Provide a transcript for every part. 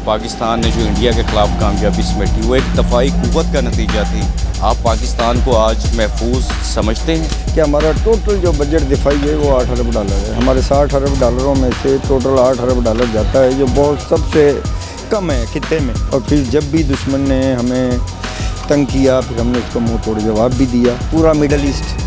پاکستان نے جو انڈیا کے خلاف کامیابی سمیٹی وہ ایک دفاعی قوت کا نتیجہ تھی۔ آپ پاکستان کو آج محفوظ سمجھتے ہیں؟ کہ ہمارا ٹوٹل جو بجٹ دفاعی ہے وہ 8 ارب ڈالر ہے۔ ہمارے 60 ارب ڈالروں میں سے ٹوٹل 8 ارب ڈالر جاتا ہے، جو بہت سب سے کم ہے خطے میں۔ اور پھر جب بھی دشمن نے ہمیں تنگ کیا پھر ہم نے اس کو منہ توڑ جواب بھی دیا۔ پورا مڈل ایسٹ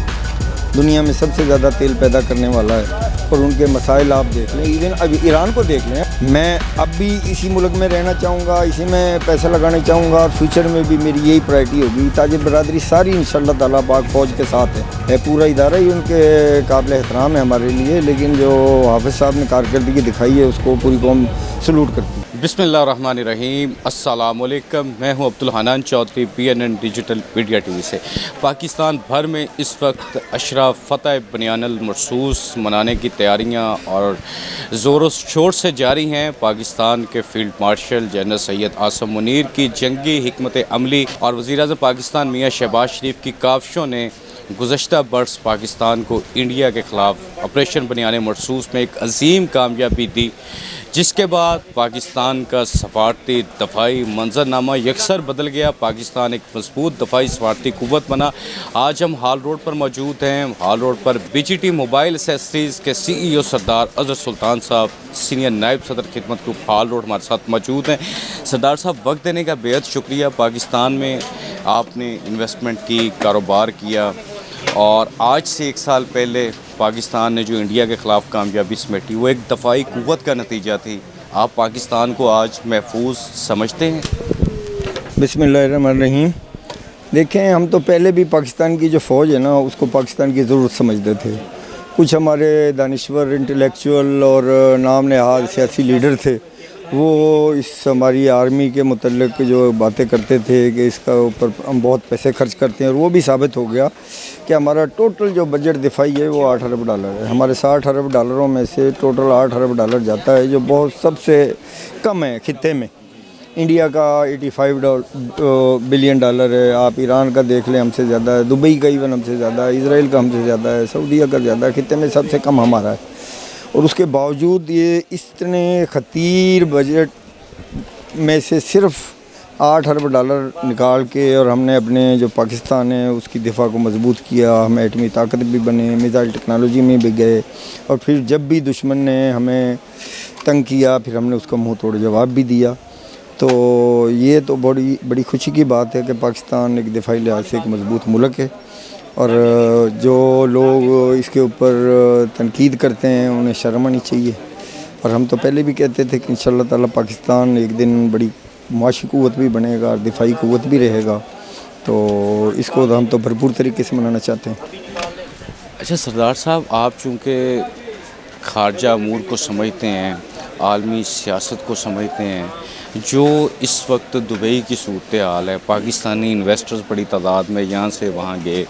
دنیا میں سب سے زیادہ تیل پیدا کرنے والا ہے، اور ان کے مسائل آپ دیکھ لیں، ایون ابھی ایران کو دیکھ لیں۔ میں اب بھی اسی ملک میں رہنا چاہوں گا، اسی میں پیسہ لگانا چاہوں گا، اور فیوچر میں بھی میری یہی پرائرٹی ہوگی۔ تاجر برادری ساری انشاءاللہ تعالیٰ پاک فوج کے ساتھ ہے، پورا ادارہ ہی ان کے قابل احترام ہے ہمارے لیے، لیکن جو حافظ صاحب نے کارکردگی دکھائی ہے اس کو پوری قوم سلوٹ کرتی ہے۔ بسم اللہ الرحمن الرحیم، السلام علیکم۔ میں ہوں Abdul Hanan Chaudhry, PNN digital media T V سے۔ پاکستان بھر میں اس وقت عشرہ فتح بنیان المرصوص منانے کی تیاریاں اور زور و شور سے جاری ہیں۔ پاکستان کے field marshal general Syed Asim Munir کی جنگی حکمت عملی اور وزیر اعظم پاکستان میاں شہباز شریف کی کاوشوں نے گزشتہ برس پاکستان کو انڈیا کے خلاف آپریشن بنیان مرصوص میں ایک عظیم کامیابی دی، جس کے بعد پاکستان کا سفارتی دفاعی منظرنامہ یکسر بدل گیا۔ پاکستان ایک مضبوط دفاعی سفارتی قوت بنا۔ آج ہم ہال روڈ پر موجود ہیں۔ ہال روڈ پر BGT موبائل ایسیسریز کے CEO سردار اظہر سلطان صاحب، سینئر نائب صدر خدمت گروپ ہال روڈ ہمارے ساتھ موجود ہیں۔ سردار صاحب، وقت دینے کا بے حد شکریہ۔ پاکستان میں آپ نے انویسٹمنٹ کی، کاروبار کیا، اور آج سے 1 سال پہلے پاکستان نے جو انڈیا کے خلاف کامیابی سمیٹی وہ ایک دفاعی قوت کا نتیجہ تھی۔ آپ پاکستان کو آج محفوظ سمجھتے ہیں؟ بسم اللہ الرحمن الرحیم۔ دیکھیں، ہم تو پہلے بھی پاکستان کی جو فوج ہے نا اس کو پاکستان کی ضرورت سمجھتے تھے۔ کچھ ہمارے دانشور، انٹلیکچوئل اور نام نہاد سیاسی لیڈر تھے، وہ اس ہماری آرمی کے متعلق جو باتیں کرتے تھے کہ اس کا اوپر ہم بہت پیسے خرچ کرتے ہیں، اور وہ بھی ثابت ہو گیا کہ ہمارا ٹوٹل جو بجٹ دفاعی ہے وہ 8 ارب ڈالر ہے۔ ہمارے 60 ارب ڈالروں میں سے ٹوٹل 8 ارب ڈالر جاتا ہے، جو بہت سب سے کم ہے خطے میں۔ انڈیا کا 85 بلین ڈالر ہے، آپ ایران کا دیکھ لیں ہم سے زیادہ ہے، دبئی کا ایون ہم سے زیادہ ہے، اسرائیل کا ہم سے زیادہ ہے، سعودیہ کا زیادہ ہے، خطے میں سب سے کم ہمارا ہے۔ اور اس کے باوجود یہ اتنے خطیر بجٹ میں سے صرف 8 ارب ڈالر نکال کے، اور ہم نے اپنے جو پاکستان ہے اس کی دفاع کو مضبوط کیا، ہم ایٹمی طاقت بھی بنے، میزائل ٹیکنالوجی میں بھی گئے، اور پھر جب بھی دشمن نے ہمیں تنگ کیا پھر ہم نے اس کا منہ توڑ جواب بھی دیا۔ تو یہ تو بڑی خوشی کی بات ہے کہ پاکستان ایک دفاعی لحاظ سے ایک مضبوط ملک ہے، اور جو لوگ اس کے اوپر تنقید کرتے ہیں انہیں شرم آنی چاہیے۔ اور ہم تو پہلے بھی کہتے تھے کہ انشاءاللہ تعالیٰ پاکستان ایک دن بڑی معاشی قوت بھی بنے گا اور دفاعی قوت بھی رہے گا، تو اس کو ہم تو بھرپور طریقے سے منانا چاہتے ہیں۔ اچھا سردار صاحب، آپ چونکہ خارجہ امور کو سمجھتے ہیں، عالمی سیاست کو سمجھتے ہیں، جو اس وقت دبئی کی صورتحال ہے، پاکستانی انویسٹرز بڑی تعداد میں یہاں سے وہاں گئے،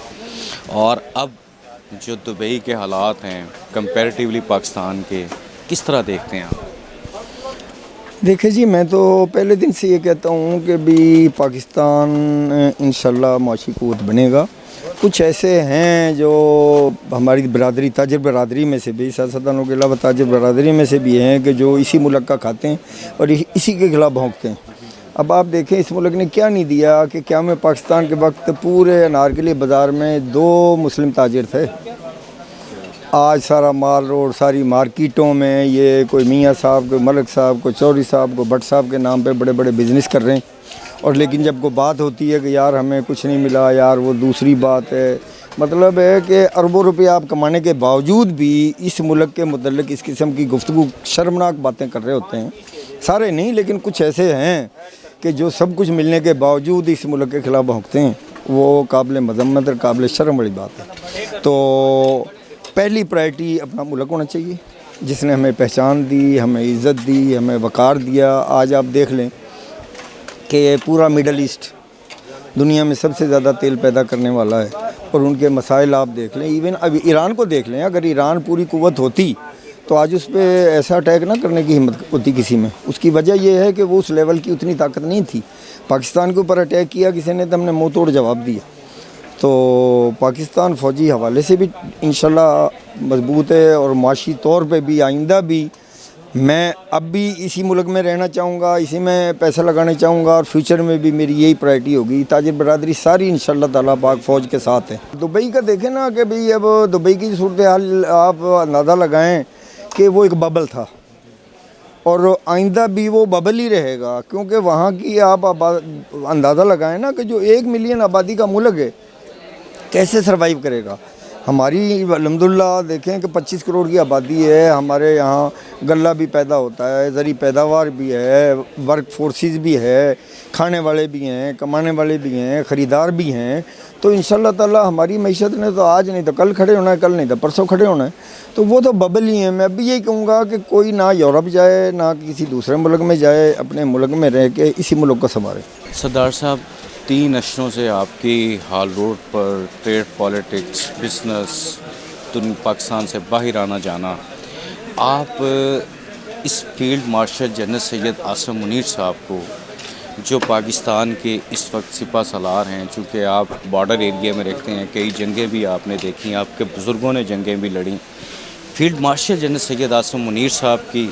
اور اب جو دبئی کے حالات ہیں کمپیریٹیولی پاکستان کے، کس طرح دیکھتے ہیں آپ؟ دیکھیں جی، میں تو پہلے دن سے یہ کہتا ہوں کہ بھی پاکستان انشاءاللہ معاشی قوت بنے گا۔ کچھ ایسے ہیں جو ہماری برادری، تاجر برادری میں سے بھی، سیاستدانوں کے علاوہ تاجر برادری میں سے بھی ہیں کہ جو اسی ملک کا کھاتے ہیں اور اسی کے خلاف بھونکتے ہیں۔ اب آپ دیکھیں اس ملک نے کیا نہیں دیا کہ قیام پاکستان کے وقت پورے انارکلی بازار میں 2 مسلم تاجر تھے۔ آج سارا مال روڈ، ساری مارکیٹوں میں یہ کوئی میاں صاحب، کوئی ملک صاحب، کوئی چودھری صاحب، کوئی بٹ صاحب کے نام پہ بڑے بڑے بزنس کر رہے ہیں، اور لیکن جب کوئی بات ہوتی ہے کہ یار ہمیں کچھ نہیں ملا، یار وہ دوسری بات ہے۔ مطلب ہے کہ اربوں روپے آپ کمانے کے باوجود بھی اس ملک کے متعلق اس قسم کی گفتگو، شرمناک باتیں کر رہے ہوتے ہیں۔ سارے نہیں، لیکن کچھ ایسے ہیں کہ جو سب کچھ ملنے کے باوجود اس ملک کے خلاف بھونکتے ہیں، وہ قابل مذمت اور قابل شرم والی بات ہے۔ تو پہلی پرائرٹی اپنا ملک ہونا چاہیے، جس نے ہمیں پہچان دی، ہمیں عزت دی، ہمیں وقار دیا۔ آج آپ دیکھ لیں کہ پورا مڈل ایسٹ دنیا میں سب سے زیادہ تیل پیدا کرنے والا ہے، اور ان کے مسائل آپ دیکھ لیں، ایون ابھی ایران کو دیکھ لیں۔ اگر ایران پوری قوت ہوتی تو آج اس پہ ایسا اٹیک نہ کرنے کی ہمت ہوتی کسی میں۔ اس کی وجہ یہ ہے کہ وہ اس لیول کی اتنی طاقت نہیں تھی۔ پاکستان کے اوپر اٹیک کیا کسی نے تو ہم نے منہ توڑ جواب دیا۔ تو پاکستان فوجی حوالے سے بھی انشاءاللہ مضبوط ہے، اور معاشی طور پہ بھی آئندہ بھی میں اب بھی اسی ملک میں رہنا چاہوں گا, اسی میں پیسہ لگانا چاہوں گا, اور فیوچر میں بھی میری یہی پرائرٹی ہوگی. تاجر برادری ساری انشاءاللہ تعالیٰ پاک فوج کے ساتھ ہے. دبئی کا دیکھیں نا کہ بھئی اب دبئی کی صورتحال آپ اندازہ لگائیں کہ وہ ایک ببل تھا, اور آئندہ بھی وہ ببل ہی رہے گا, کیونکہ وہاں کی آپ اندازہ لگائیں نا کہ جو 1 ملین آبادی کا ملک ہے کیسے سروائیو کرے گا. ہماری الحمدللہ دیکھیں کہ 25 کروڑ کی آبادی ہے, ہمارے یہاں غلہ بھی پیدا ہوتا ہے, زرعی پیداوار بھی ہے, ورک فورسز بھی ہے, کھانے والے بھی ہیں, کمانے والے بھی ہیں, خریدار بھی ہیں. تو انشاءاللہ تعالی ہماری معیشت نے تو آج نہیں تو کل کھڑے ہونا ہے, کل نہیں تو پرسوں کھڑے ہونا ہے. تو وہ تو ببل ہی ہیں. میں بھی یہی کہوں گا کہ کوئی نہ یورپ جائے نہ کسی دوسرے ملک میں جائے, اپنے ملک میں رہ کے اسی ملک کو سنبھالے. سردار صاحب 3 اشروں سے آپ کی ہال روڈ پر ٹریڈ, پالیٹکس, بزنس, پاکستان سے باہر آنا جانا, آپ اس field marshal general Syed Asim Munir صاحب کو جو پاکستان کے اس وقت سپہ سالار ہیں, چونکہ آپ بارڈر ایریا میں رہتے ہیں, کئی جنگیں بھی آپ نے دیکھی, آپ کے بزرگوں نے جنگیں بھی لڑیں, field marshal general Syed Asim Munir صاحب کی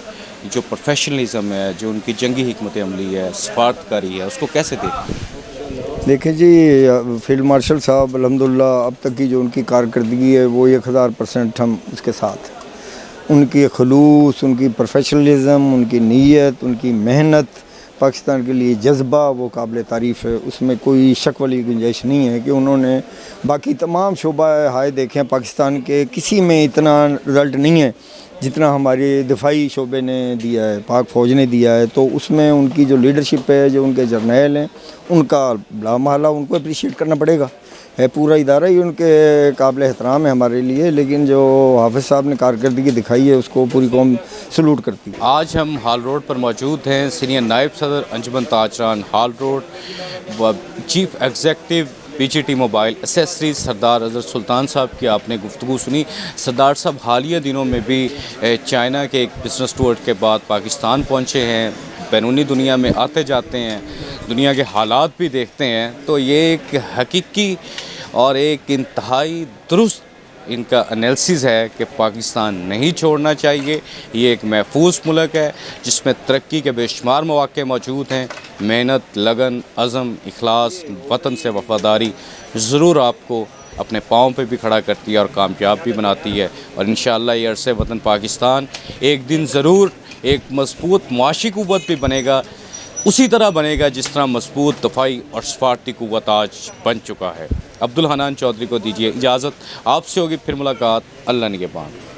جو پروفیشنلزم ہے, جو ان کی جنگی حکمت عملی ہے, سفارتکاری ہے, اس کو کیسے دیکھتے ہیں؟ دیکھیں جی, فیلڈ مارشل صاحب الحمدللہ اب تک کی جو ان کی کارکردگی ہے وہ 1000% ہم اس کے ساتھ. ان کی خلوص, ان کی پروفیشنلزم, ان کی نیت, ان کی محنت, پاکستان کے لیے جذبہ وہ قابل تعریف ہے. اس میں کوئی شک والی گنجائش نہیں ہے کہ انہوں نے باقی تمام شعبہ ہائے دیکھیں پاکستان کے, کسی میں اتنا رزلٹ نہیں ہے جتنا ہمارے دفاعی شعبے نے دیا ہے, پاک فوج نے دیا ہے. تو اس میں ان کی جو لیڈرشپ ہے, جو ان کے جرنیل ہیں, ان کا بلا محالہ ان کو اپریشیٹ کرنا پڑے گا. ہے پورا ادارہ ہی ان کے قابل احترام ہے ہمارے لیے, لیکن جو حافظ صاحب نے کارکردگی دکھائی ہے اس کو پوری قوم سلوٹ کرتی ہے. آج ہم ہال روڈ پر موجود ہیں. سینئر نائب صدر انجمن تاجران ہال روڈ و چیف ایگزیکٹو پی جی ٹی موبائل اسیسریز سردار اظہر سلطان صاحب کی آپ نے گفتگو سنی. سردار صاحب حالیہ دنوں میں بھی چائنا کے ایک بزنس ٹور کے بعد پاکستان پہنچے ہیں, بیرونی دنیا میں آتے جاتے ہیں, دنیا کے حالات بھی دیکھتے ہیں. تو یہ ایک حقیقی اور ایک انتہائی درست ان کا انالیسز ہے کہ پاکستان نہیں چھوڑنا چاہیے. یہ ایک محفوظ ملک ہے جس میں ترقی کے بے شمار مواقع موجود ہیں. محنت, لگن, عزم, اخلاص, وطن سے وفاداری ضرور آپ کو اپنے پاؤں پہ بھی کھڑا کرتی ہے اور کامیاب بھی بناتی ہے. اور انشاءاللہ یہ عرصے وطن پاکستان ایک دن ضرور ایک مضبوط معاشی قوت بھی بنے گا, اسی طرح بنے گا جس طرح مضبوط دفاعی اور سفارتی قوت آج بن چکا ہے. عبدالحنان چودھری کو دیجیے اجازت, آپ سے ہوگی پھر ملاقات. اللہ نگہبان.